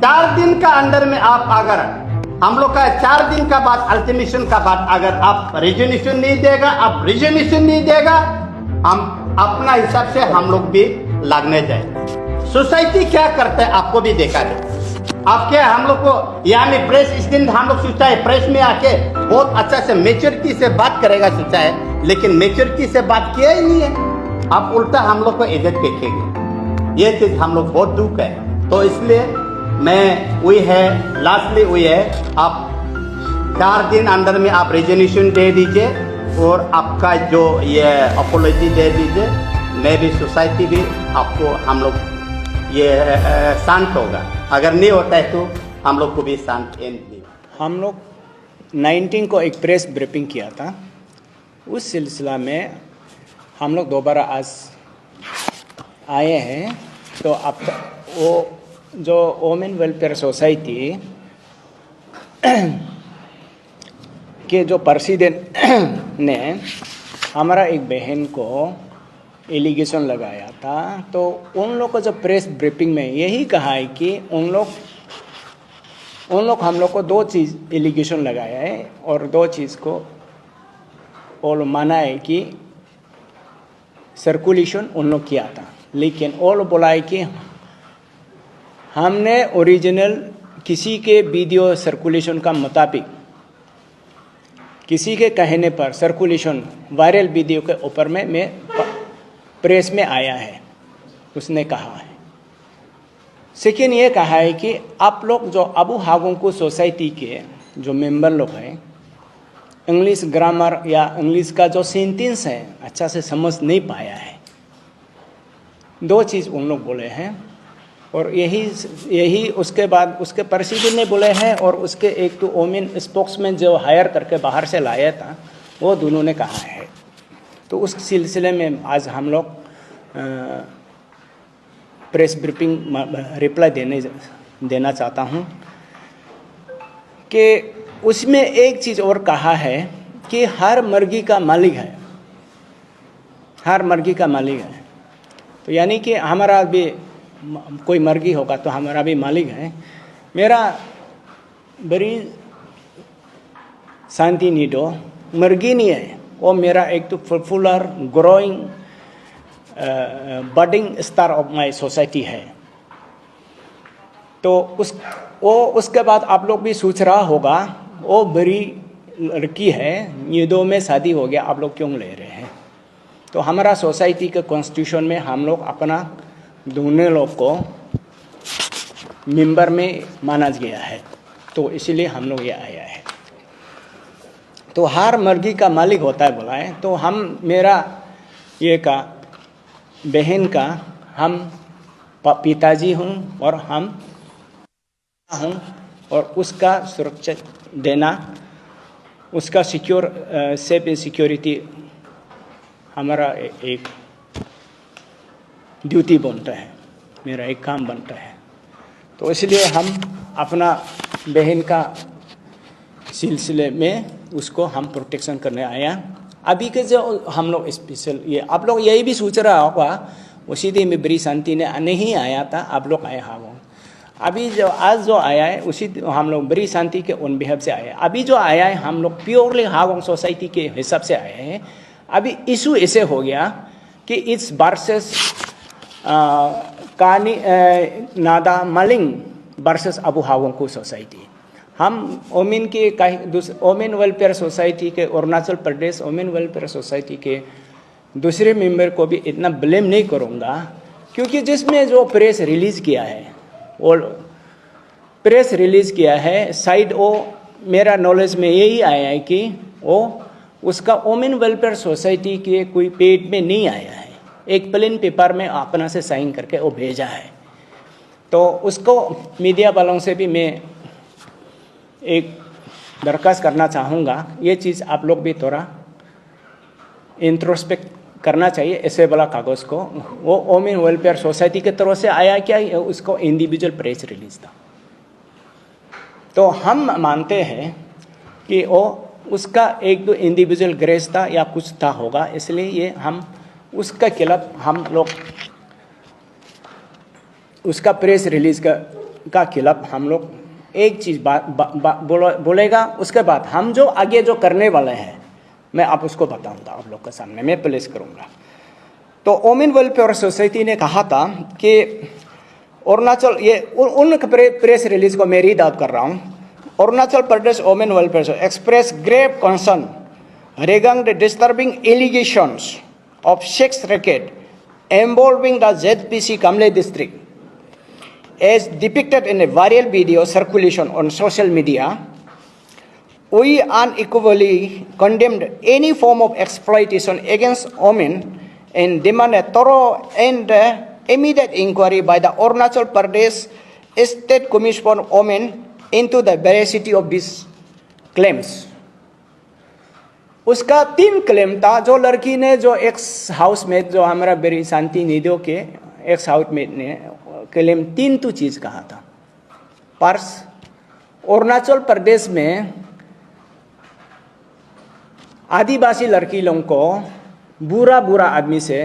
4 दिन का अंदर में आप अगर हम लोग का 4 दिन का बाद अल्टीमेशन का बाद अगर आप रिजोल्यूशन नहीं देगा, आप रिजोल्यूशन नहीं देगा, हम अपना हिसाब से हम लोग भी लगने जाए। सोसाइटी क्या करता है आपको भी देखा है। आपके हम लोग को यहाँ में प्रेस इस दिन हम लोग सोचा है प्रेस में आके बहुत अच्छा से मेच्योरिटी से बात करेगा सोचा है, लेकिन मेच्योरिटी से बात किया ही नहीं है। आप उल्टा हम लोग को इज्जत देखेंगे, ये चीज हम लोग बहुत दुख है। तो इसलिए मैं वही है लास्टली वही है, आप 4 दिन अंदर में आप रेजोल्यूशन दे दीजिए और आपका जो ये अपोलॉजी दे दीजिए। मैं भी सोसाइटी भी आपको हम लोग ये शांत होगा, अगर नहीं होता है तो हम लोग को भी शांत नहीं। हम लोग 19 को एक प्रेस ब्रीफिंग किया था, उस सिलसिला में हम लोग दोबारा आज आए हैं। तो अब वो जो वोमेन वेलफेयर सोसाइटी के जो प्रेसिडेंट ने हमारा एक बहन को एलिगेशन लगाया था, तो उन लोग को जो प्रेस ब्रीफिंग में यही कहा है कि उन लोग हम लोग को 2 चीज़ एलिगेशन लगाया है और 2 चीज़ को वो लोग माना है कि सर्कुलेशन उन लोग किया था, लेकिन वो लोग बोला है कि हमने ओरिजिनल किसी के वीडियो सर्कुलेशन का मुताबिक किसी के कहने पर सर्कुलेशन वायरल वीडियो के ऊपर में मैं प्रेस में आया है, उसने कहा है। सेकेंड ये कहा है कि आप लोग जो अबू हागोंगकू सोसाइटी के जो मेंबर लोग हैं, इंग्लिश ग्रामर या इंग्लिश का जो सेंटेंस है अच्छा से समझ नहीं पाया है। 2 चीज़ उन लोग बोले हैं और यही उसके बाद उसके प्रेसिडेंट ने बोले हैं और उसके एक तो वोमेन स्पोक्समैन जो हायर करके बाहर से लाया था वो दोनों ने कहा है। तो उस सिलसिले में आज हम लोग प्रेस ब्रीफिंग रिप्लाई देना चाहता हूँ कि उसमें एक चीज़ और कहा है कि हर मुर्गी का मालिक है, हर मुर्गी का मालिक है। तो यानी कि हमारा भी कोई मुर्गी होगा तो हमारा भी मालिक है। मेरा बड़ी शांति नीडो मुर्गी नहीं है, वो मेरा एक तो popular growing budding star of my society है। तो उसके बाद आप लोग भी सोच रहा होगा वो बड़ी लड़की है, ये 2 में शादी हो गया, आप लोग क्यों ले रहे हैं। तो हमारा सोसाइटी के कॉन्स्टिट्यूशन में हम लोग अपना दोनों लोग को मेंबर में माना गया है, तो इसीलिए हम लोग ये आया है। तो हर मुर्गी का मालिक होता है बोला है। तो हम मेरा ये का बहन का हम पिताजी हूँ और हम हूँ और उसका सुरक्षा देना, उसका सेफ सिक्योरिटी हमारा एक ड्यूटी बनता है, मेरा एक काम बनता है। तो इसलिए हम अपना बहन का सिलसिले में उसको हम प्रोटेक्शन करने आया। अभी के जो हम लोग स्पेशल ये आप लोग यही भी सोच रहा होगा उसी दिन में बड़ी शांति ने नहीं आया था, आप लोग आए हागोंग। अभी जो आज जो आया है उसी हम लोग बड़ी शांति के उन बिहेव से आए हैं। अभी जो आया है हम लोग प्योरली हागोंग सोसाइटी के हिसाब से आए हैं। अभी इशू ऐसे हो गया कि इट्स वर्सेस कानी नादा मलिंग वर्सेस अबू हागोंगकू सोसाइटी। हम वोमेन के वोमेन वेलफेयर सोसाइटी के Arunachal Pradesh women welfare society के दूसरे मेंबर को भी इतना ब्लेम नहीं करूँगा, क्योंकि जिसमें जो प्रेस रिलीज़ किया है वो प्रेस रिलीज़ किया है साइड वो मेरा नॉलेज में यही आया है कि वो उसका वोमेन वेलफेयर सोसाइटी के कोई पेड में नहीं आया है, एक प्लेन पेपर में अपना से साइन करके वो भेजा है। तो उसको मीडिया वालों से भी मैं एक दरख्वास्त करना चाहूँगा, ये चीज़ आप लोग भी थोड़ा इंट्रोस्पेक्ट करना चाहिए। ऐसे वाला कागज़ को वो वोमेन वेलफेयर सोसाइटी के तरफ से आया क्या, उसको इंडिविजुअल प्रेस रिलीज था। तो हम मानते हैं कि वो उसका एक दो इंडिविजुअल ग्रेस था या कुछ था होगा, इसलिए ये हम उसका खिलाफ हम लोग उसका प्रेस रिलीज का का खिलाफ हम लोग एक चीज़ बोलेगा, उसके बाद हम जो आगे जो करने वाले हैं मैं आप उसको बताऊंगा आप लोग के सामने, मैं प्लेस करूंगा। तो ओमेन वेलफेयर सोसाइटी ने कहा था कि अरुणाचल, ये उन प्रेस रिलीज को मैं रीड आउट कर रहा हूँ। Arunachal Pradesh women welfare express grave concern regarding the disturbing allegations of sex racket involving the ZPC Kamle district, as depicted in a viral video circulation on social media. We unequivocally condemned any form of exploitation against women and demand a thorough and immediate inquiry by the Arunachal Pradesh State Commission for Women into the veracity of these claims. उसका 3 claim था। जो लड़की ने, जो x housemate, जो हमारा berry शांति निधो के x housemate ने क्लेम 3 तो चीज़ कहा था। पर्स अरुणाचल प्रदेश में आदिवासी लड़की लोगों को बुरा आदमी से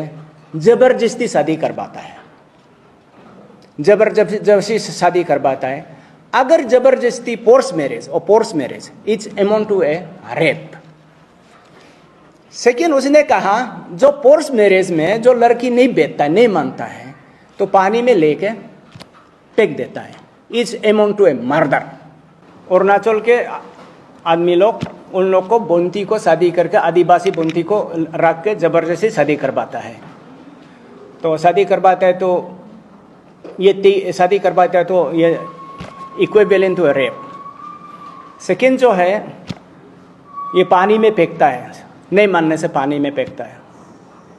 जबरदस्ती शादी करवाता है, जबरदस्ती शादी करवाता है। अगर जबरदस्ती force marriage it's amount to a rape. Second, उसने कहा जो फोर्स मैरिज में जो लड़की नहीं बेचता, नहीं मानता है, तो पानी में लेके फेंक देता है, it's amount to a murder. Arunachal के आदमी लोग उन लोग को बोंती को शादी करके, आदिवासी बोंती को रख के जबरदस्ती शादी करवाता है। तो शादी करवाता है तो ये इक्विवेलेंट टू रेप। सेकेंड जो है, ये पानी में फेंकता है, नहीं मानने से पानी में फेंकता है,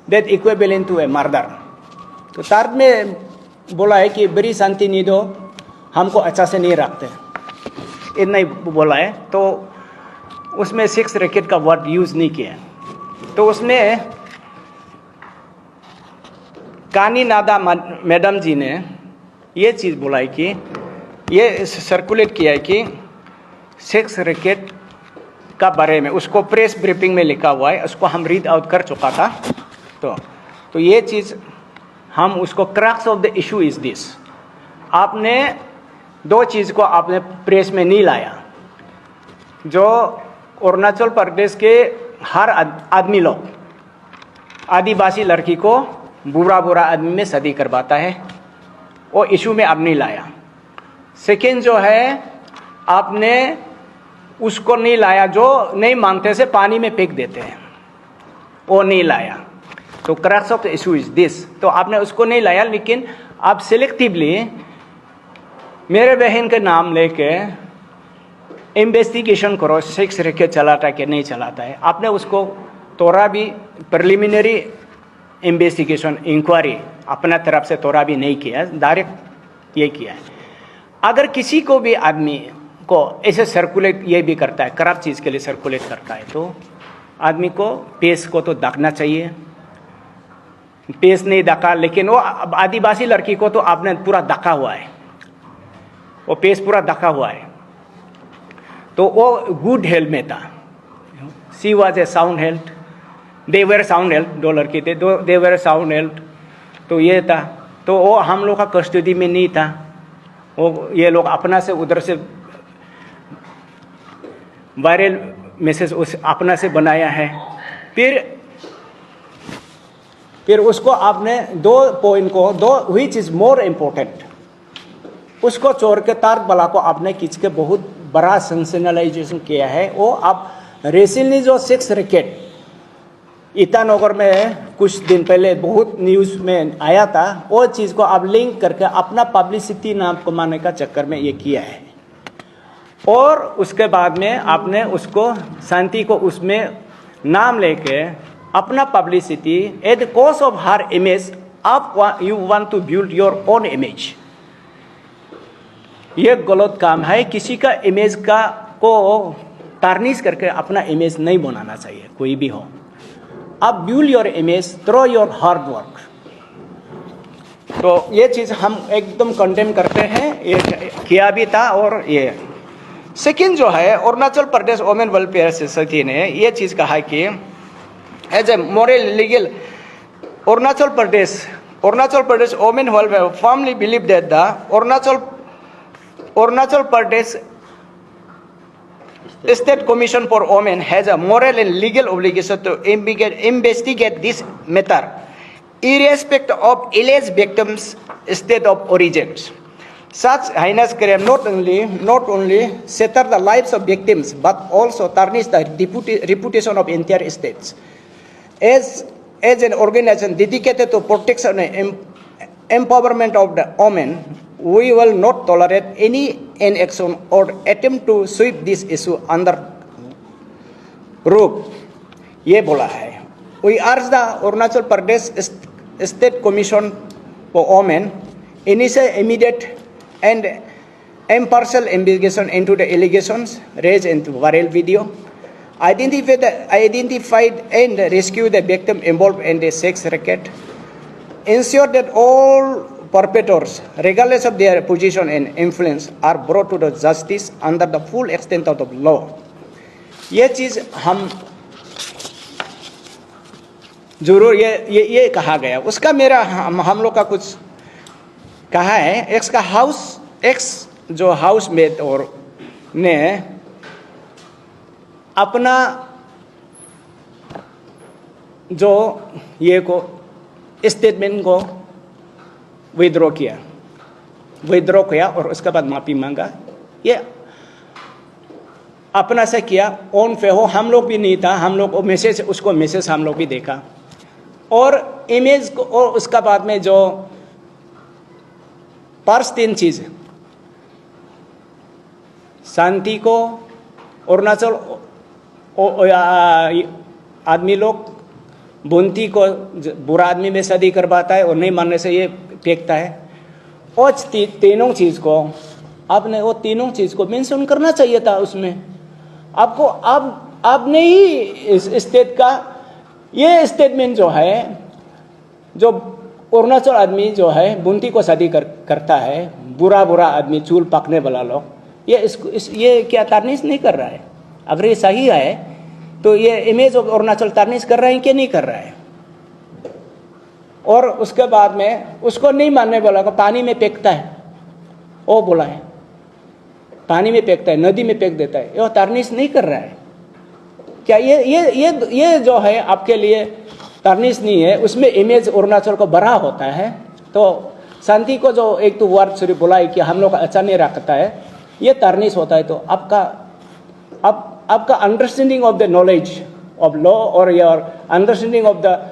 that equivalent to a murder. तो थर्ड में बोला है कि बड़ी शांति निधो हमको अच्छा से नहीं रखते, इतना ही बोला है। तो उसमें 6 रैकेट का वर्ड यूज नहीं किया। तो उसमें कानी नादा मैडम जी ने ये चीज़ बोला है कि ये सर्कुलेट किया है कि 6 रैकेट का बारे में, उसको प्रेस ब्रीफिंग में लिखा हुआ है, उसको हम रीड आउट कर चुका था। तो ये चीज़ हम उसको crux of the issue is this, आपने 2 चीज़ को आपने प्रेस में नहीं लाया। जो अरुणाचल प्रदेश के हर आदमी लोग आदिवासी लड़की को बुरा आदमी में शादी करवाता है, वो इशू में आप नहीं लाया। सेकेंड जो है, आपने उसको नहीं लाया जो नहीं मानते से पानी में फेंक देते हैं, वो नहीं लाया। तो crux of the issue is this, तो आपने उसको नहीं लाया। लेकिन आप सिलेक्टिवली मेरे बहन के नाम लेके इन्वेस्टिगेशन करो, 6 रैकेट चलाता है कि नहीं चलाता है। आपने उसको थोड़ा भी प्रिलिमिनरी इन्वेस्टिगेशन इंक्वायरी अपना तरफ से थोड़ा भी नहीं किया, डायरेक्ट ये किया है। अगर किसी को भी आदमी को ऐसे सर्कुलेट ये भी करता है, खराब चीज़ के लिए सर्कुलेट करता है, तो आदमी को पेश को तो ढकना चाहिए। पेश नहीं ढका, लेकिन वो आदिवासी लड़की को तो आपने पूरा ढका हुआ है, वो पेश पूरा ढका हुआ है। तो वो गुड हेल्थ में था, she was a sound health, they were sound health, 2 लड़के थे, दे वेर साउंड हेल्थ। तो ये था, तो वो हम लोग का कस्टडी में नहीं था, वो ये लोग अपना से उधर से वायरल मैसेज उस अपना से बनाया है। फिर उसको आपने 2 पॉइंट को, 2 व्हिच इज मोर इम्पोर्टेंट, उसको छोड़ के तार बला को आपने खींच के बहुत बड़ा सेंसेशनलाइजेशन किया है। वो आप रिसेंटली जो 6 रैकेट ईटानगर में कुछ दिन पहले बहुत न्यूज़ में आया था, वो चीज़ को आप लिंक करके अपना पब्लिसिटी नाम कमाने का चक्कर में ये किया है। और उसके बाद में आपने उसको शांति को उसमें नाम लेके अपना publicity at the cost of her image, आप you want to build your own image. ये गलत काम है, किसी का इमेज का को टार्निश करके अपना इमेज नहीं बनाना चाहिए, कोई भी हो। आप build your image through your hard work. तो ये चीज़ हम एकदम कंडेम करते हैं, ये किया भी था। और ये सेकेंड जो है, Arunachal Pradesh women welfare society ने ये चीज़ कहा कि as a moral legal Arunachal Pradesh women welfare firmly believe that the Arunachal Arunachal Pradesh State Commission for Women has a moral and legal obligation to investigate this matter, irrespective of alleged victims' state of origin. Such heinous crime not only shatter the lives of victims but also tarnish the reputation of entire states. As an organization dedicated to protection and empowerment of the women, we will not tolerate any inaction or attempt to sweep this issue under rug. ये बोला है. We urge the Arunachal Pradesh State Commission for Women initiate immediate and impartial investigation into the allegations raised in the viral video, identified and rescue the victim involved in the sex racket, ensure that all perpetrators, regardless of their position and influence, are brought to the justice under the full extent of the law. ये चीज हम जरूर ये कहा गया. उसका मेरा हम लोग का कुछ कहा है. एक्स जो हाउस मेट और ने अपना जो ये को स्टेटमेंट को विड्रॉ किया और उसके बाद माफी मांगा. ये अपना से किया. ऑन पे हो, हम लोग भी नहीं था, हम लोग उसको मैसेज हम लोग भी देखा और इमेज को. और उसका बाद में जो पर्स 3 चीज, शांति को अरुणाचल आदमी लोग बुनती को बुरा आदमी में शादी करवाता है और नहीं मानने से ये फेंकता है. और तीनों चीज को आपने वो तीनों चीज को मेंशन करना चाहिए था उसमें. आपको आपने ही इस स्टेट का ये स्टेटमेंट जो है, जो अरुणाचल आदमी जो है बुनती को शादी करता है, बुरा आदमी चूल पकने वाला लोग, ये क्या तारनिश नहीं कर रहा है? अगर ये सही है तो ये इमेज ऑफ अरुणाचल तारनिश कर रहा है कि नहीं कर रहा है? और उसके बाद में उसको नहीं मानने वाला को पानी में फेंकता है. वो बोला है पानी में फेंकता है, नदी में फेंक देता है. ये तारनिश नहीं कर रहा है क्या? ये जो है आपके लिए तारनिश नहीं है. उसमें इमेज अरुणाचल को बड़ा होता है. तो शांति को जो एक तो वर्ड सिर्फ बोला है कि हम लोग अच्छा नहीं रखता है, ये तारनिश होता है. तो आपका understanding of the knowledge of law और your understanding of the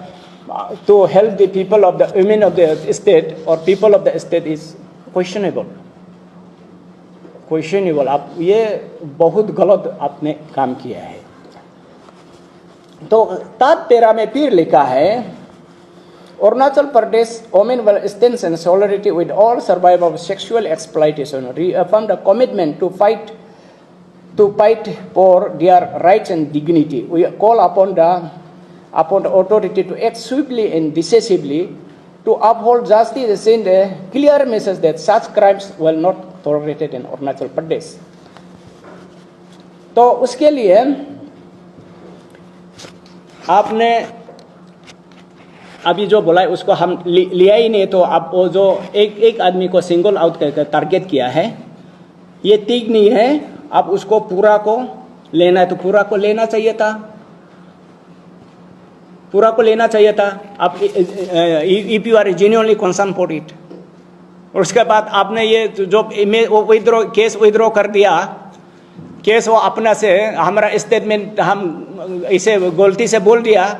to help the people of the women of the state और people of the state is questionable. आप ये बहुत गलत आपने काम किया है. तो तात 13 में फिर लिखा है, Arunachal Pradesh women will stand in solidarity with all survivors of sexual exploitation, reaffirm the commitment to fight for their rights and dignity. We call upon the authority to act swiftly and decisively to uphold justice and send a clear message that such crimes will not be tolerated in Arunachal Pradesh. तो उसके लिए आपने अभी जो बोला है उसको हम लिया ही नहीं. तो आप वो जो एक आदमी को सिंगल आउट करके टारगेट किया है, ये ठीक नहीं है. आप उसको पूरा को लेना है तो पूरा को लेना चाहिए था. आप if you are genuinely concern for it. और उसके बाद आपने ये जो केस विड्रॉ कर दिया, केस वो अपना से हमारा स्टेटमेंट हम इसे गलती से बोल दिया,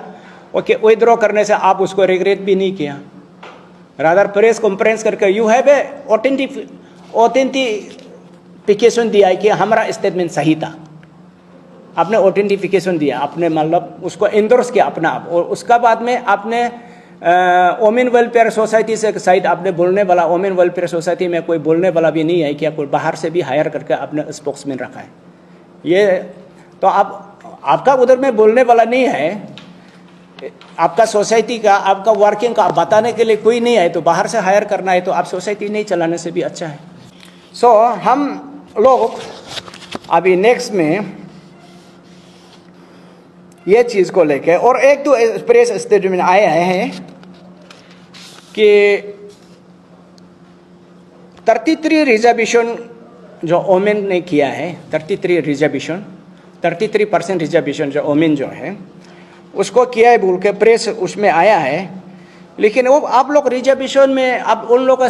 ओके विड्रॉ करने से आप उसको रिग्रेट भी नहीं किया. रादर प्रेस कॉन्फ्रेंस करके यू हैव ए ऑथेंटिफिकेशन दिया है कि हमारा स्टेटमेंट सही था. आपने ऑथेंटिफिकेशन दिया, आपने मतलब उसको एंडोर्स किया अपना आप. और उसका बाद में आपने वोमेन वेलफेयर सोसाइटी से साइड आपने बोलने वाला, वोमेन वेलफेयर सोसाइटी में कोई बोलने वाला भी नहीं है कि कोई बाहर से भी हायर करके आपने स्पोक्समैन रखा है. ये तो आपका उधर में बोलने वाला नहीं है. आपका सोसाइटी का, आपका वर्किंग का बताने के लिए कोई नहीं है, तो बाहर से हायर करना है तो आप सोसाइटी नहीं चलाने से भी अच्छा है. सो हम लोग अभी नेक्स्ट में ये चीज को लेके और एक दो प्रेस स्टेटमेंट आए हैं कि 33 रिजर्वेशन जो ओमेन ने किया है 33% रिजर्वेशन जो ओमेन जो है उसको किया है बोल के प्रेस उसमें आया है। लेकिन वो आप लोग रिजर्वेशन में अब उन लोग का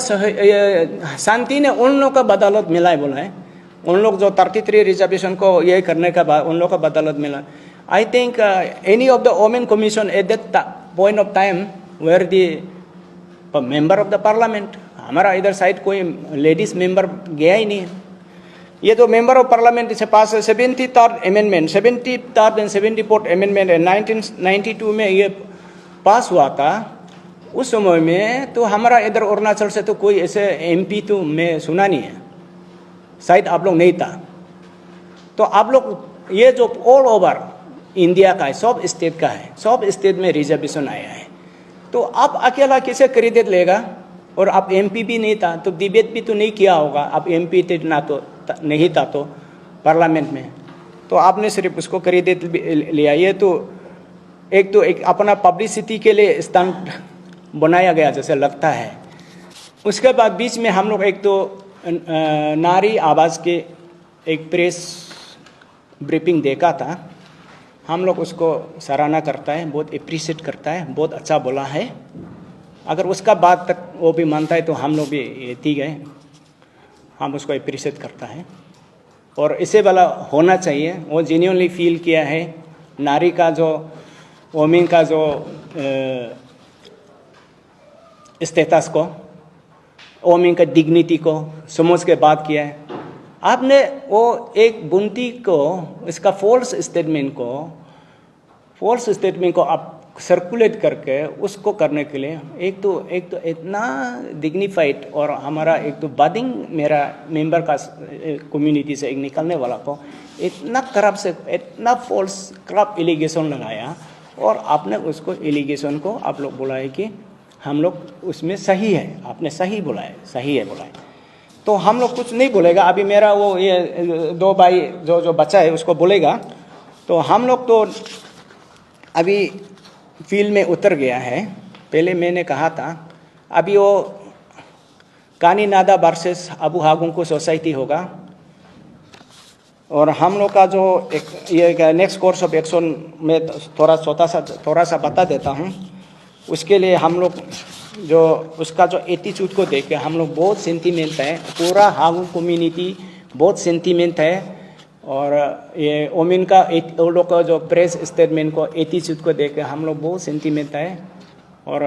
शांति ने उन लोग का बदौलत मिला है बोला है। उन लोग जो 33 रिजर्वेशन को ये करने का बाद उन लोग का बदौलत मिला। I think any of the women commission at that point of time where the member of the parliament, हमारा इधर साइड कोई लेडीज मेंबर गया ही नहीं है। ये जो मेंबर ऑफ पार्लियामेंट से पास 73rd amendment 73rd and 74th amendment 1992 में ये पास हुआ था। उस समय में तो हमारा इधर अरुणाचल से तो कोई ऐसे एमपी तो मैं सुना नहीं है, शायद आप लोग नहीं था। तो आप लोग ये जो ऑल ओवर इंडिया का है, सब स्टेट का है, सब स्टेट में रिजर्वेशन आया है। तो आप अकेला किसे क्रेडिट लेगा? और आप एमपी भी नहीं था तो डिबेट भी तो नहीं किया होगा। आप एमपी थे ना तो नहीं था तो पार्लियामेंट में, तो आपने सिर्फ उसको क्रेडिट लिया। ये तो एक अपना पब्लिसिटी के लिए स्टंट बनाया गया जैसे लगता है। उसके बाद बीच में हम लोग एक तो नारी आवाज़ के एक प्रेस ब्रीफिंग देखा था। हम लोग उसको सराहना करता है, बहुत अप्रिशिएट करता है, बहुत अच्छा बोला है। अगर उसका बात तक वो भी मानता है तो हम लोग भी ठीक है, हम उसको अप्रिशिएट करता है। और इसे वाला होना चाहिए। वो जेन्युइनली फील किया है नारी का जो वोमेन का जो स्टेटस को, वोमेन का डिग्निटी को समझ के बात किया है। आपने वो एक बुंदी को इसका फॉल्स स्टेटमेंट को आप सर्कुलेट करके उसको करने के लिए एक तो इतना डिग्निफाइड और हमारा एक तो बडिंग मेरा मेंबर का कम्युनिटी से एक निकलने वाला को इतना करप्ट से इतना फॉल्स करप्ट एलिगेशन लगाया। और आपने उसको एलिगेशन को आप लोग बोला है कि हम लोग उसमें सही है, आपने सही बोला है, सही है बोला है। तो हम लोग कुछ नहीं बोलेगा। अभी मेरा वो ये दो भाई जो बच्चा है उसको बोलेगा। तो हम लोग तो अभी फील्ड में उतर गया है। पहले मैंने कहा था अभी वो कानीनादा वर्सेस अबू हागुंगको सोसाइटी होगा। और हम लोग का जो एक ये नेक्स्ट कोर्स ऑफ एक्शन में थोड़ा सा बता देता हूँ। उसके लिए हम लोग जो उसका जो एटीट्यूड को देख के हम लोग बहुत सेंटीमेंट है, पूरा हागुंग कम्युनिटी बहुत सेंटीमेंट है। और ये ओमिन का वो लोग का जो प्रेस स्टेटमेंट को एटीट्यूड को देख के हम लोग बहुत सेंटीमेंट है। और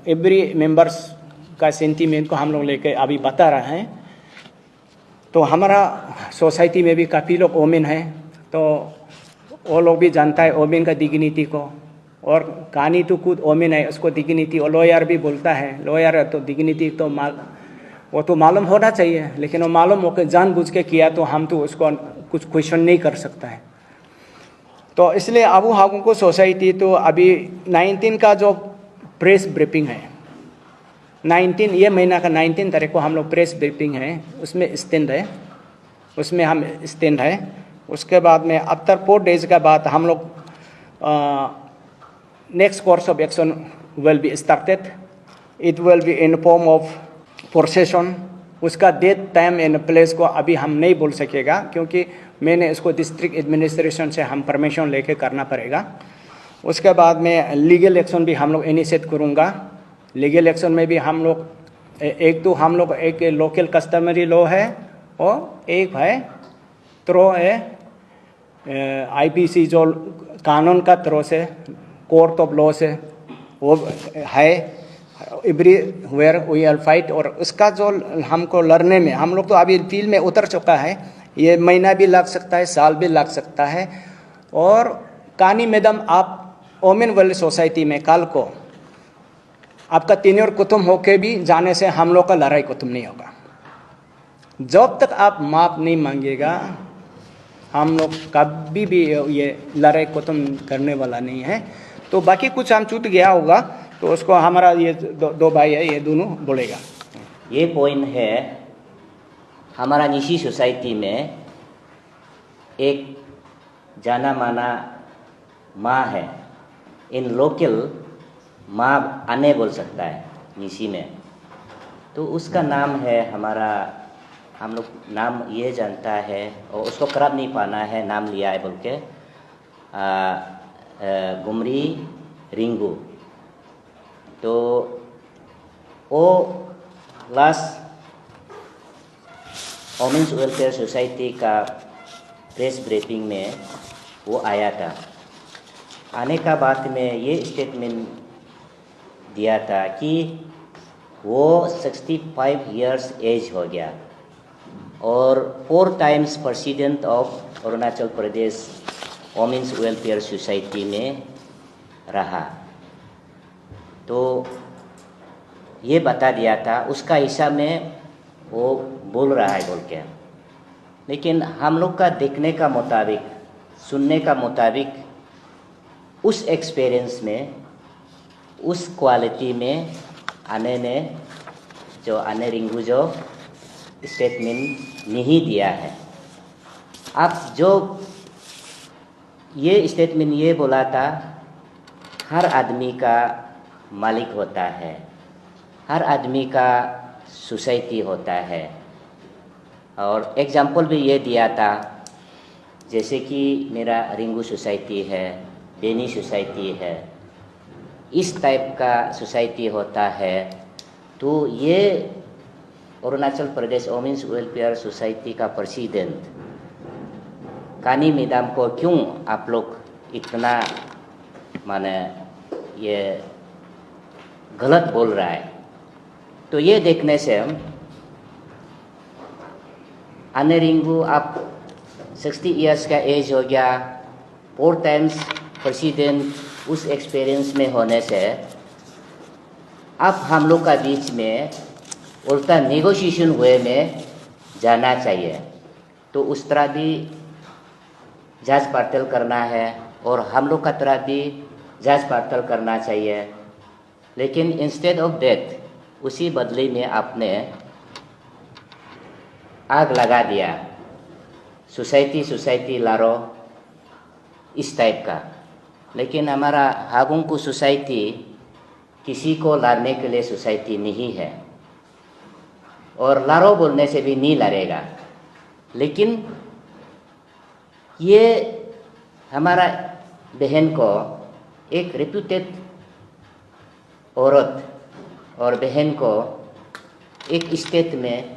एवरी मेंबर्स का सेंटीमेंट को हम लोग लेके अभी बता रहे हैं। तो हमारा सोसाइटी में भी काफ़ी लोग ओमेन हैं, तो वो लोग भी जानता है ओमेन का डिग्निटी को। और कहानी तो खुद ओमेन है, उसको डिग्निटी, और लॉयर भी बोलता है लॉयर तो डिग्निटी तो वो तो मालूम होना चाहिए। लेकिन वो मालूम होकर जानबूझ के किया तो हम तो उसको कुछ क्वेश्चन नहीं कर सकता है। तो इसलिए अबू हागुंगको सोसाइटी तो अभी 19 का जो प्रेस ब्रीफिंग है, 19 ये महीना का 19 तारीख को हम लोग प्रेस ब्रीफिंग है, उसमें स्टैंड है, उसमें हम स्टैंड है। उसके बाद में आफ्टर 4 days का बाद हम लोग next course of action will be started. It will be in form of procession. उसका डेट टाइम एंड प्लेस को अभी हम नहीं बोल सकेगा क्योंकि मैंने इसको डिस्ट्रिक्ट एडमिनिस्ट्रेशन से हम परमिशन लेके करना पड़ेगा। उसके बाद में लीगल एक्शन भी हम लोग इनिशिएट करूँगा। लीगल एक्शन में भी हम लोग एक लोकल कस्टमरी लॉ है और एक है थ्रो है आईपीसी जो कानून का थ्रो से कोर्ट ऑफ लॉ से वो है। Everywhere we are fight. और उसका जो हमको लड़ने में हम लोग तो अभी फील्ड में उतर चुका है, ये महीना भी लग सकता है, साल भी लग सकता है। और कानी मैडम आप वोमेन वेलफेयर सोसाइटी में कल को आपका टेन्योर खत्म होके भी जाने से हम लोग का लड़ाई खत्म नहीं होगा। जब तक आप माफ नहीं मांगेगा हम लोग कभी भी ये लड़ाई खत्म करने वाला नहीं है। तो बाकी कुछ हम छूट गया होगा तो उसको हमारा ये दो भाई है, ये दोनों बोलेगा। ये पॉइंट है हमारा निशी सोसाइटी में एक जाना माना माँ है, इन लोकल माँ आने बोल सकता है निशी में। तो उसका नाम है हमारा हम लोग नाम ये जानता है और उसको खराब नहीं पाना है, नाम लिया है बोल के गुमरी रिंगू। तो वो लास्ट वोमेन्स वेलफेयर सोसाइटी का प्रेस ब्रीफिंग में वो आया था। आने का बाद में ये स्टेटमेंट दिया था कि वो 65 इयर्स एज हो गया और 4 times president of Arunachal Pradesh women's welfare society में रहा। तो ये बता दिया था, उसका हिसाब में वो बोल रहा है बोल के। लेकिन हम लोग का देखने का मुताबिक, सुनने का मुताबिक, उस एक्सपीरियंस में, उस क्वालिटी में आने रिंगू जो स्टेटमेंट नहीं दिया है। अब जो ये स्टेटमेंट ये बोला था, हर आदमी का मालिक होता है, हर आदमी का सोसाइटी होता है। और एग्जाम्पल भी ये दिया था, जैसे कि मेरा रिंगू सोसाइटी है, बेनी सोसाइटी है, इस टाइप का सोसाइटी होता है। तो ये अरुणाचल प्रदेश वोमेन्स वेलफेयर सोसाइटी का प्रेसिडेंट कानी मैडम को क्यों आप लोग इतना माने ये गलत बोल रहा है। तो ये देखने से आने रिंगू आप 60 इयर्स का एज हो गया, 4 टाइम्स प्रेसिडेंट, उस एक्सपीरियंस में होने से अब हम लोग का बीच में उल्टा नेगोशिएशन हुए में जाना चाहिए। तो उस तरह भी जांच पड़ताल करना है और हम लोग का तरह भी जांच पड़ताल करना चाहिए। लेकिन इंस्टेड ऑफ दैट उसी बदले में आपने आग लगा दिया, सोसाइटी लारो इस टाइप का। लेकिन हमारा हागुंगकू सोसाइटी किसी को लड़ने के लिए सोसाइटी नहीं है और लारो बोलने से भी नहीं लड़ेगा। लेकिन ये हमारा बहन को एक रेप्यूटेड औरत और बहन को एक स्टेट में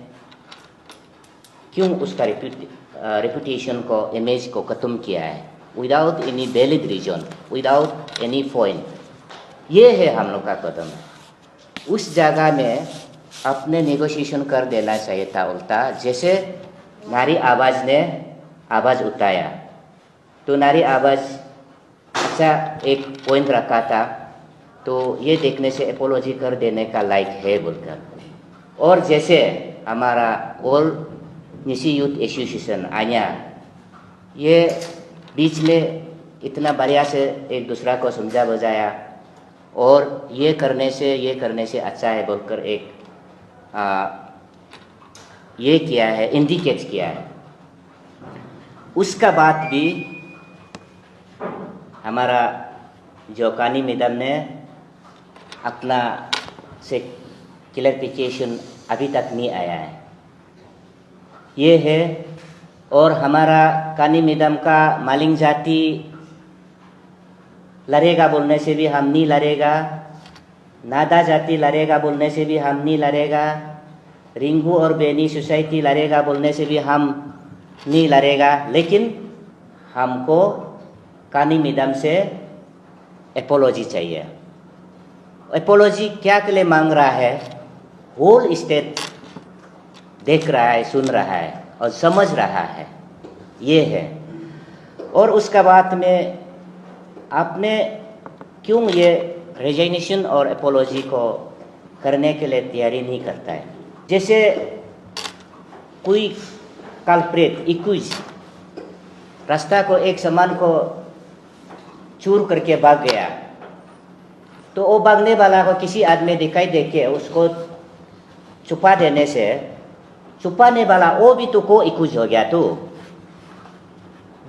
क्यों उसका रेपुटेशन को, इमेज को ख़त्म किया है without any valid reason, without any point. ये है हम लोग का कदम। उस जगह में अपने नेगोशिएशन कर देना चाहिए था उल्टा। जैसे नारी आवाज़ ने आवाज़ उठाया तो नारी आवाज़ अच्छा एक पॉइंट रखा था, तो ये देखने से एपोलॉजी कर देने का लायक है बोलकर। और जैसे हमारा ऑल निशी यूथ एसोसिएशन आया, ये बीच में इतना बढ़िया से एक दूसरा को समझा बुझाया और ये करने से अच्छा है बोलकर एक ये किया है, इंडिकेट किया है। उसका बाद भी हमारा जो कानी मैडम ने अपना से क्लैरिफिकेशन अभी तक नहीं आया है, ये है। और हमारा कानी मैडम का मालिंग जाति लड़ेगा बोलने से भी हम नहीं लड़ेगा, नादा जाति लड़ेगा बोलने से भी हम नहीं लड़ेगा, रिंगू और बेनी सोसाइटी लड़ेगा बोलने से भी हम नहीं लड़ेगा। लेकिन हमको कानी मैडम से एपोलॉजी चाहिए। एपोलॉजी क्या के लिए मांग रहा है? होल स्टेट देख रहा है, सुन रहा है और समझ रहा है, ये है। और उसका बाद में आपने क्यों ये रेजिग्नेशन और एपोलॉजी को करने के लिए तैयारी नहीं करता है? जैसे कोई कल्प्रेट इक्विज रास्ता को एक सामान को चूर करके भाग गया, तो वो भागने वाला को किसी आदमी दिखाई दे के उसको छुपा देने से छुपाने वाला वो भी तो को इक्विज हो गया। तो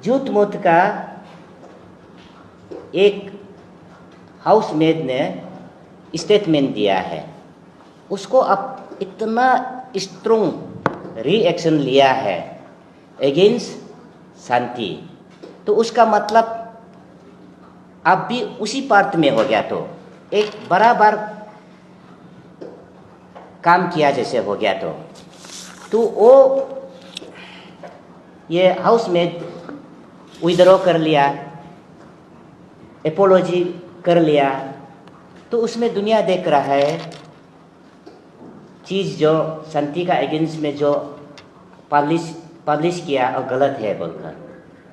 झूठ मूठ का एक हाउसमेड ने स्टेटमेंट दिया है, उसको अब इतना स्ट्रोंग रिएक्शन लिया है अगेंस्ट शांति, तो उसका मतलब अब भी उसी पार्ट में हो गया, तो एक बराबर काम किया जैसे हो गया। तो वो ये हाउस में विड्रॉ कर लिया, एपोलॉजी कर लिया, तो उसमें दुनिया देख रहा है चीज़ जो शांति का अगेंस्ट में जो पब्लिश किया और गलत है बोलकर।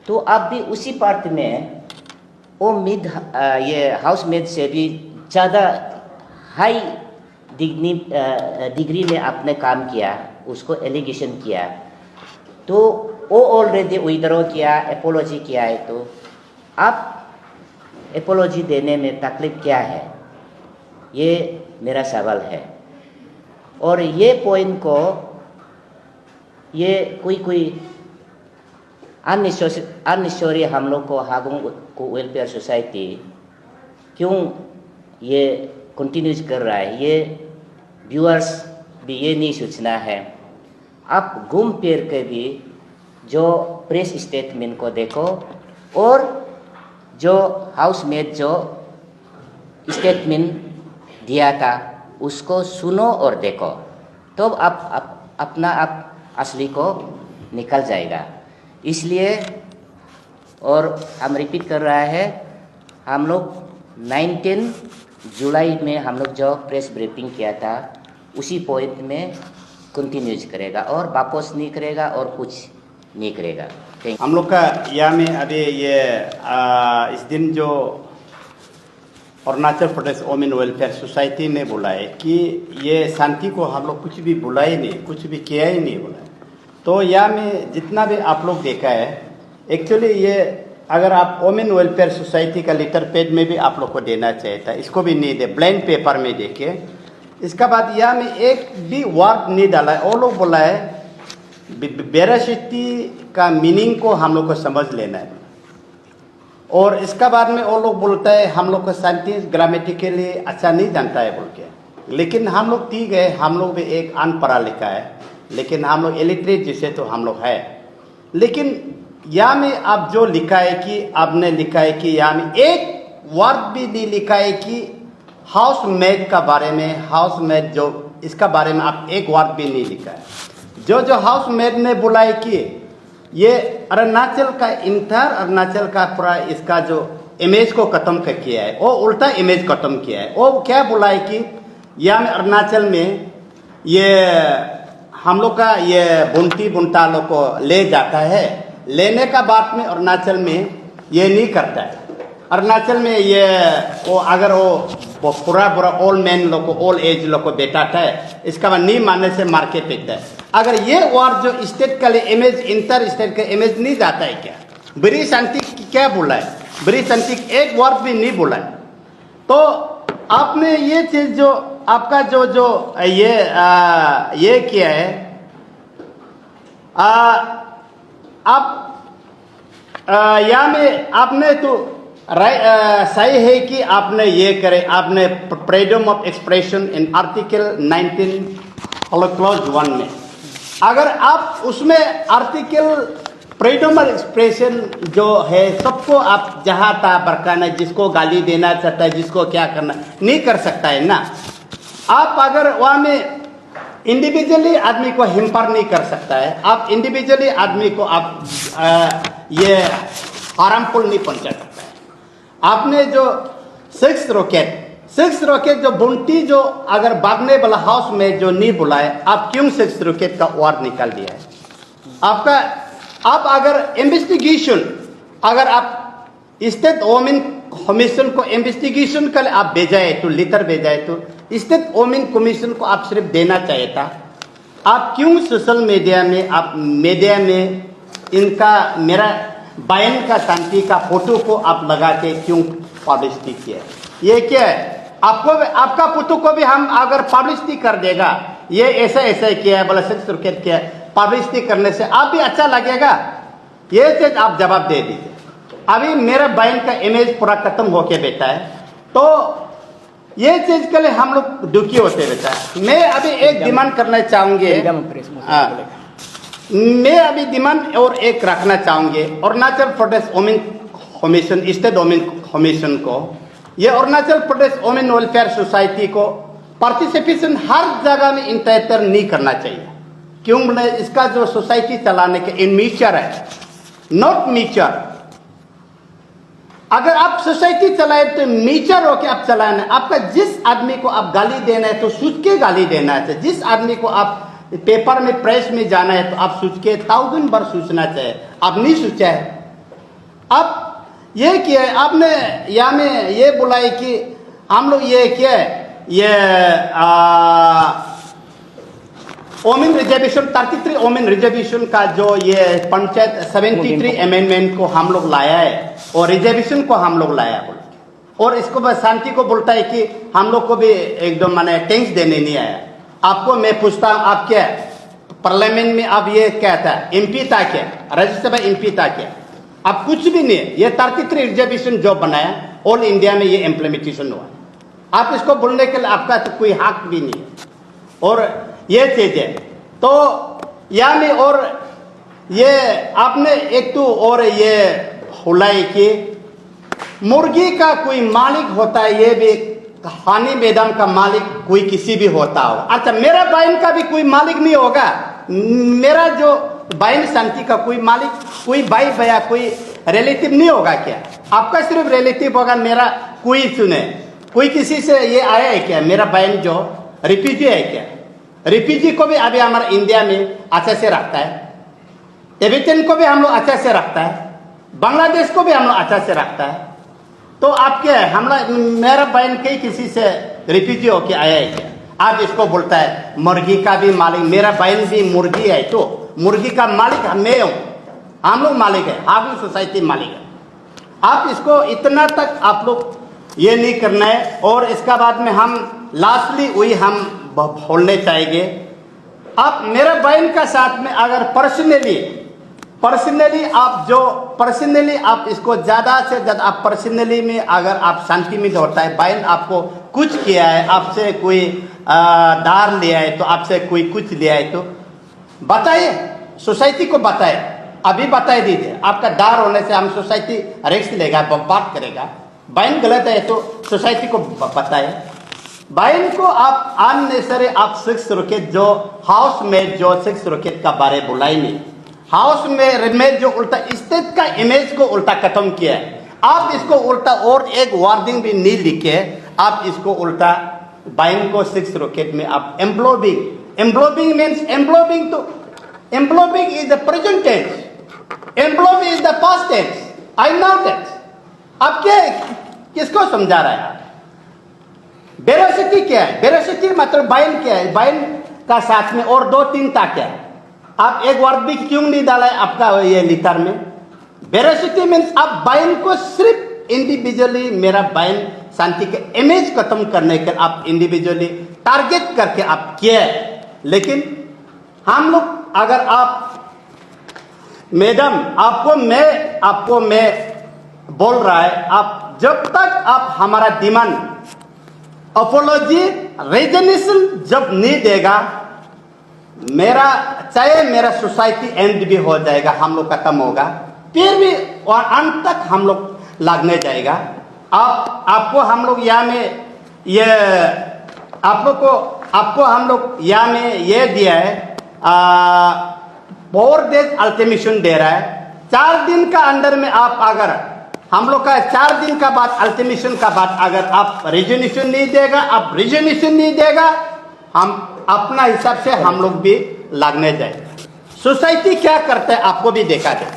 तो अब भी उसी पार्ट में वो ये हाउस मेड से भी ज़्यादा हाई डिग्री में आपने काम किया, उसको एलिगेशन किया, तो वो ऑलरेडी विड्रॉ किया, एपोलॉजी किया है, तो आप एपोलॉजी देने में तकलीफ क्या है, ये मेरा सवाल है। और ये पॉइंट को ये कोई अननेसेसरी हम लोग को हागोंग को वेलफेयर सोसाइटी क्यों ये कंटिन्यूज कर रहा है, ये व्यूअर्स भी ये नहीं सोचना है। आप घूम फिर के भी जो प्रेस स्टेटमेंट को देखो और जो हाउस मेड जो स्टेटमेंट दिया था उसको सुनो और देखो, तो आप अपना आप असली को निकल जाएगा। इसलिए और हम रिपीट कर रहा है, हम लोग 19 जुलाई में हम लोग जो प्रेस ब्रीफिंग किया था उसी पॉइंट में कंटिन्यूज करेगा और वापस नहीं करेगा और कुछ नहीं करेगा। हम लोग का यहाँ में अभी ये इस दिन जो Arunachal Pradesh women welfare society ने बोला है कि ये शांति को हम लोग कुछ भी बुला ही नहीं, कुछ भी किया ही नहीं बोला है। तो यहाँ में जितना भी आप लोग देखा है, एक्चुअली ये अगर आप वुमेन वेलफेयर सोसाइटी का लेटर पेज में भी आप लोग को देना चाहिए था, इसको भी नहीं दे, ब्लैंक पेपर में देखे। इसका बाद यहाँ में एक भी वर्ड नहीं डाला है। वो लोग बोला है वेरासिटी का मीनिंग को हम लोग को समझ लेना है, और इसका बाद में वो लोग बोलता है हम लोग को शांति ग्रामेटिकली अच्छा नहीं जानता है बोल के। लेकिन हम लोग ठीक है, हम लोग भी एक अनपढ़ा लिखा है, लेकिन हम लोग इलिटरेट जैसे तो हम लोग है। लेकिन यहाँ में आप जो लिखा है कि आपने लिखा है कि यहाँ में एक वर्ड भी नहीं लिखा है कि हाउस मेड का बारे में, हाउस मेड जो इसका बारे में आप एक वर्ड भी नहीं लिखा है। जो हाउस मेड ने बोला है कि ये अरुणाचल का इंटर अरुणाचल का पूरा इसका जो इमेज को खत्म कर किया है, वो उल्टा इमेज खत्म किया है। वो क्या बोला है कि यहाँ में अरुणाचल में ये हम लोग का ये बुनती बुनता लोग को ले जाता है, लेने का बाद में अरुणाचल में ये नहीं करता है। अरुणाचल में ये वो अगर वो पूरा ओल्ड मैन लोग को, ओल्ड एज लोग को बैठाता है, इसका बाद नहीं मानने से मार के फेंकता है। अगर ये वर्ड जो स्टेट का इमेज, इंटर स्टेट का इमेज नहीं जाता है क्या? ब्री शांति क्या बोला है? ब्री शांति एक वर्ड भी नहीं बोला है। तो आपने ये चीज जो आपका जो ये किया है, आप यहाँ में आपने तो सही है कि आपने ये करे, आपने freedom of expression in article 19 clause 1 में, अगर आप उसमें आर्टिकल फ्रीडम ऑफ एक्सप्रेशन जो है सबको आप जहाँ था बरकाना, जिसको गाली देना चाहता है, जिसको क्या करना नहीं कर सकता है ना। आप अगर वहाँ में इंडिविजुअली आदमी को हिम्पर नहीं कर सकता है, आप इंडिविजुअली आदमी को आप ये हार्मफुल नहीं पहुंचा सकता है। आपने जो 6 रॉकेट जो बुंटी जो अगर भागने वाला हाउस में जो नहीं बुलाए, आप क्यों 6 रॉकेट का वार निकाल दिया है? आपका आप अगर इन्वेस्टिगेशन, अगर आप स्टेट वुमेन कमीशन को इन्वेस्टिगेशन के लिए आप भेजाए तो लेटर भेजाए, तो स्टेट वुमेन कमीशन को आप सिर्फ देना चाहिए था। आप क्यों सोशल मीडिया में, आप मीडिया में इनका मेरा बयान का शांति का फोटो को आप लगा के क्यों पब्लिसिटी किया? ये क्या है? आपको आपका फोटो को भी हम अगर पब्लिसिटी कर देगा, ये ऐसा किया है, बोला 6 रॉकेट किया है, पब्लिसिटी करने से आप भी अच्छा लगेगा? ये चीज आप जवाब दे दीजिए। अभी मेरा बयान का इमेज पूरा खत्म होके बैठा है, तो ये चीज के लिए हम लोग दुखी होते रहता है। मैं अभी एक डिमांड करना चाहूंगी, मैं अभी डिमांड और एक रखना चाहूंगी Arunachal Pradesh women commission, state women commission को, ये Arunachal Pradesh women welfare society को पार्टिसिपेशन हर जगह में इंटरटर नहीं करना चाहिए। क्यों बोले, इसका जो सोसाइटी चलाने के इन मीचर है, नॉट मीचर। अगर आप सोसाइटी चलाए तो मीचर होके आप चलाना। आपका जिस आदमी को आप गाली देना है तो सोच के गाली देना है। जिस आदमी को आप पेपर में प्रेस में जाना है तो आप सोच के 1000 बार सोचना चाहिए। आप नहीं सोचा है, आप ये किया है, आपने यहाँ में ये बोला है कि हम लोग ये किया है, ये वोमेन रिजर्वेशन 33 वोमेन रिजर्वेशन का जो ये पंचायत 73 अमेंडमेंट को हम लोग लाया है और रिजर्वेशन को हम लोग लाया बोल, और इसको बस शांति को बोलता है कि हम लोग को भी एकदम माने टैक्स देने नहीं आया। आपको मैं पूछता हूँ, आप क्या पार्लियामेंट में आप ये क्या था, एमपी था क्या, राज्यसभा एमपी था क्या? आप कुछ भी नहीं है। ये 33 रिजर्वेशन जो बनाया ऑल इंडिया में ये इम्प्लीमेंटेशन हुआ। आप इसको बोलने के लिए आपका तो कोई हक भी नहीं है। और ये चीज है तो यहाँ में, और ये आपने एक तो और ये होला है कि मुर्गी का कोई मालिक होता है, ये भी हानि मैदान का मालिक कोई किसी भी होता हो। अच्छा, मेरा बहन का भी कोई मालिक नहीं होगा, मेरा जो बहन शांति का कोई मालिक, कोई भाई भैया, कोई रिलेटिव नहीं होगा क्या? आपका सिर्फ रिलेटिव होगा, मेरा कोई सुने, कोई किसी से ये आया है क्या? मेरा बहन जो रिफ्यूजी है क्या? रिफ्यूजी को भी अभी हमारा इंडिया में अच्छे से रखता है, टिबेटन को भी हम लोग अच्छे से रखता है, बांग्लादेश को भी हम लोग अच्छे से रखता है। तो आप क्या है, हम लोग, मेरा बहन कई किसी से रिफ्यूजी होके आया है क्या? आप इसको बोलता है मुर्गी का भी मालिक, मेरा बहन भी मुर्गी है तो मुर्गी का मालिक मैं हूँ, हम लोग मालिक है, आप लोग सोसाइटी मालिक है। आप इसको इतना तक आप लोग ये नहीं करना है। और इसका बाद में हम लास्टली वही हम बोलने चाहेंगे, आप मेरा बहन का साथ में अगर पर्सनली आप इसको ज़्यादा से ज़्यादा आप पर्सनली में अगर आप शांति में होता है, बहन आपको कुछ किया है, आपसे कोई दार लिया है, तो आपसे कोई कुछ लिया है तो बताइए, सोसाइटी को बताए, अभी बता दीजिए। आपका दार होने से हम सोसाइटी रिस्क लेगा, बात करेगा। बहन गलत है तो सोसाइटी को बताए। बहन को आप अननेसेसरी आप सेक्स रॉकेट जो हाउस में जो सेक्स रॉकेट का बारे बोला ही नहीं, हाउस में जो उल्टा स्टेट का इमेज को उल्टा खत्म किया है। आप इसको उल्टा और एक वार्निंग भी नहीं लिखे, आप इसको उल्टा बहन को सेक्स रॉकेट में आप एम्ब्लॉबिंग मीन्स एम्ब्लॉबिंग इज द प्रेजेंट टेंस, एम्ब्लॉबिंग is the past tense, I now tense. आप क्या किसको समझा रहा है? वेरोसिटी क्या है? वेरोसिटी मतलब बहन क्या है? बहन का साथ में और 2-3 था क्या है? आप एक वर्ड भी क्यों नहीं डाला है आपका ये लिटर में? वेरोसिटी मीन्स आप बहन को सिर्फ इंडिविजुअली, मेरा बहन शांति के इमेज खत्म करने के आप इंडिविजुअली टारगेट करके आप किए। लेकिन हम लोग, अगर आप मैडम आपको मैं बोल रहा है, आप जब तक आप हमारा डिमांड अपोलॉजी रेजोल्यूशन जब नहीं देगा, चाहे मेरा सोसाइटी एंड भी हो जाएगा, हम लोग खत्म होगा, फिर भी और अंत तक हम लोग लगने जाएगा। आपको हम लोग यहाँ में ये आपको हम लोग यहाँ में ये दिया है, 4 डेज अल्टीमेशन दे रहा है। 4 दिन का अंदर में आप अगर हम लोग का 4 दिन का बाद अल्टीमेशन का बाद अगर आप रिजोल्यूशन नहीं देगा, हम अपना हिसाब से हम लोग भी लगने जाएंगे। सोसाइटी क्या करता है आपको भी देखा जाए।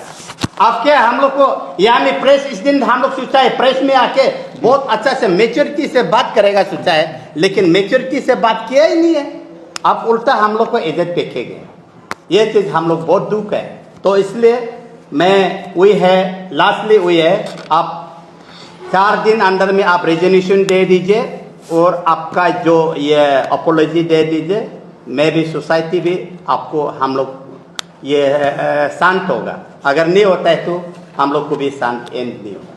आप क्या, हम लोग को यहाँ में प्रेस, इस दिन हम लोग सोचा है प्रेस में आके बहुत अच्छा से मेच्योरिटी से बात करेगा सोचा है, लेकिन मेच्योरिटी से बात किया ही नहीं है। आप उल्टा हम लोग को इज्जत फेंकेंगे, ये चीज हम लोग बहुत दुख है। तो इसलिए मैं वही है, लास्टली वही है, आप 4 दिन अंदर में आप रेजोल्यूशन दे दीजिए और आपका जो ये अपोलॉजी दे दीजिए। मैं भी सोसाइटी भी आपको हम लोग ये शांत होगा। अगर नहीं होता है तो हम लोग को भी शांत एंड नहीं होगा।